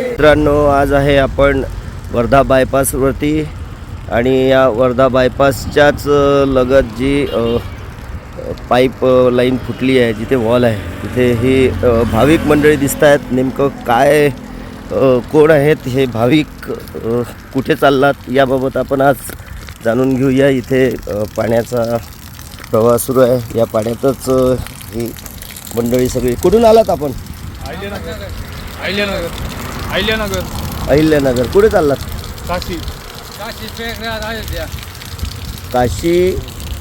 मित्रांनो, आज आहे आपण वर्धा बायपासवरती आणि या वर्धा बायपासच्याच लगत जी पाईप लाईन फुटली आहे, जिथे वॉल आहे, तिथे ही भाविक मंडळी दिसत आहेत. नेमकं काय कोण आहेत हे भाविक, कुठे चाललात, याबाबत आपण आज जाणून घेऊया. इथे पाण्याचा प्रवाह सुरू आहे. या पाण्यातच ही मंडळी सगळी. कुठून आलात आपण? अहिल्यानगर. कुठे चाललात? काशी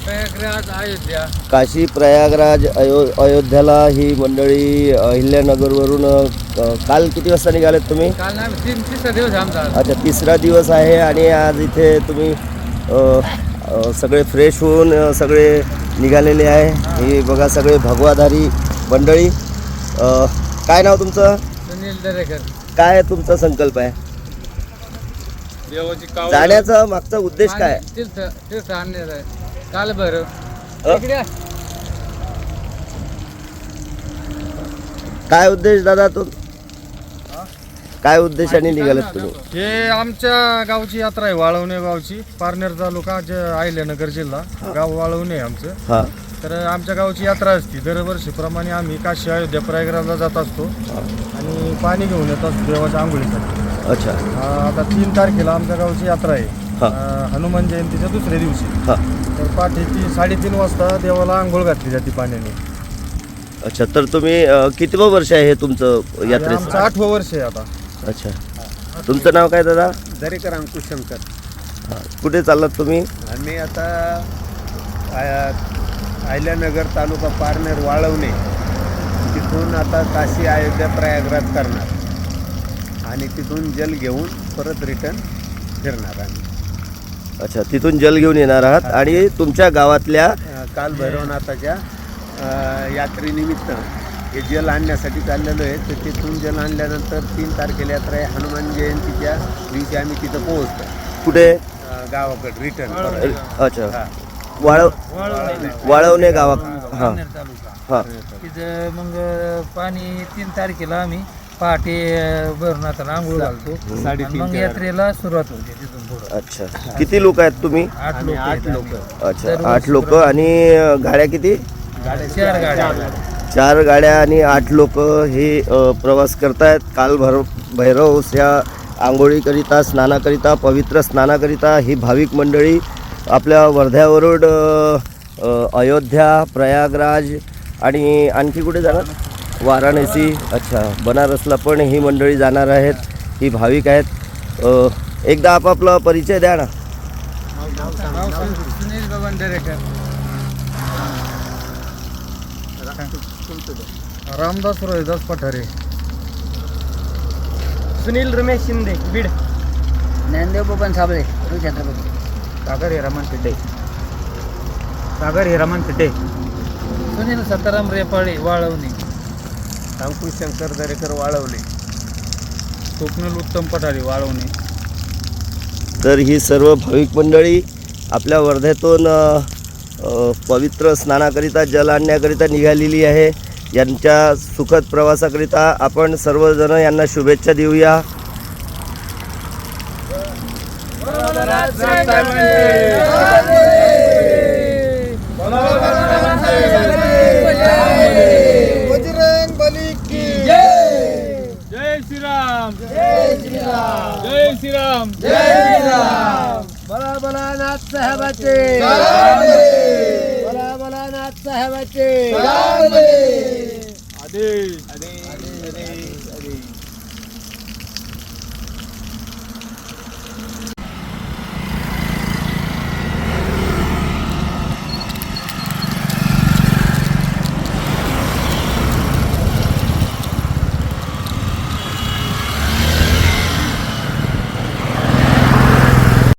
प्रयागराज अयोध्या. काशी प्रयागराज अयोध्याला ही मंडळी अहिल्यानगरवरून काल किती वाजता निघालेत तुम्ही? काल तिसरा दिवस आमचा. अच्छा, तिसरा दिवस आहे आणि आज इथे तुम्ही सगळे फ्रेश होऊन सगळे निघालेले आहे. हे बघा, सगळे भगवाधारी मंडळी. काय नाव तुमचं? सुनील दरेकर. काय तुमचा संकल्प आहे? जाण्याचा मागचा उद्देश काय? तीर्थ आणण्याचा आहे. काल बरं काय उद्देश दादा? तो काय उद्देशाने निघालात तुम्ही? हे आमच्या गावची यात्रा आहे, वाळवणे गावची. पारनेर तालुका, अहिल्यानगर जिल्हा, गाव वाळवणे आमचं. हा, तर आमच्या गावची यात्रा असते. दरवर्षीप्रमाणे आम्ही काशी अयोध्या प्रयागराजला जात असतो आणि पाणी घेऊन येत असतो देवाच्या आंघोळीसाठी. अच्छा. आता 3 तारखेला आमच्या गावची यात्रा आहे, हनुमान जयंतीच्या दुसऱ्या दिवशी. तर पहाटे 3-3:30 वाजता देवाला आंघोळ घातली जाते पाण्याने. अच्छा, तर तुम्ही कितवं वर्ष आहे हे तुमचं यात्रेचं? आमचं 8वं वर्ष आहे आता. अच्छा, तुमचं नाव काय दादा? दरेकर अंकुश शंकर. कुठे चाललात तुम्ही? आम्ही आता अहिल्यानगर तालुका पारनेर वाळवणे, तिथून आता काशी अयोध्या प्रयागराज करणार आणि तिथून जल घेऊन परत रिटर्न फिरणार आम्ही. अच्छा, तिथून जल घेऊन येणार आहात आणि तुमच्या गावातल्या काल भैरवनाथाच्या यात्रेनिमित्त हे जल आणण्यासाठी चाललेलो आहे. तर तिथून जल आणल्यानंतर 3 तारखेला यात्रा आहे. हनुमान जयंतीच्या दिवशी आम्ही तिथं पोहोचतो. कुठे? गावाकडे रिटर्न. अच्छा, वाळवणे गावात. हां हां. तिथं मग पाणी 3 तारखेला आम्ही पहाटे भरून आता आंघोळ घालतो. 3:30 मग यात्रेला सुरुवात होते तिथून पुढे. अच्छा, किती लोक आहेत तुम्ही? 8 लोक. अच्छा, 8 लोक. आणि गाड्या किती? 4 गाड्या. 4 गाड्या आणि 8 लोक हे प्रवास करतायत. काल भैरव या आंघोळीकरिता, स्नानाकरिता, पवित्र स्नानाकरिता ही भाविक मंडळी आपल्या वर्ध्यावरून अयोध्या, प्रयागराज आणि आणखी कुठे जाणार? वाराणसी. अच्छा, बनारसला पण ही मंडळी जाणार आहेत. ही भाविक आहेत. एकदा आपापला परिचय द्या ना. सुनील बबन दरेकर. रामदास रोहिदास पठारे. सुनील रमेश शिंदे, बीड. ज्ञानदेव बबन साबळे, छत्रपती. सागर हिरामन पिटे. सुनील सताराम रेपाळे, वाळवणे. अंकुश शंकर दरेकर, वाळवणे. स्वप्नील उत्तम पठारे, वाळवणे. तर ही सर्व भाविक मंडळी आपल्या वर्ध्यातून पवित्र स्नानाकरिता, जल आणण्याकरिता निघालेली आहे. यांच्या सुखद प्रवासाकरिता आपण सर्वजण यांना शुभेच्छा देऊया. बजरंग बली की जय. जय श्रीराम. जय श्रीराम. जय श्रीराम. जय श्रीराम. बला बला नाथ साहेबाचे. बला बला नाथ साहेबाचे. आदेश.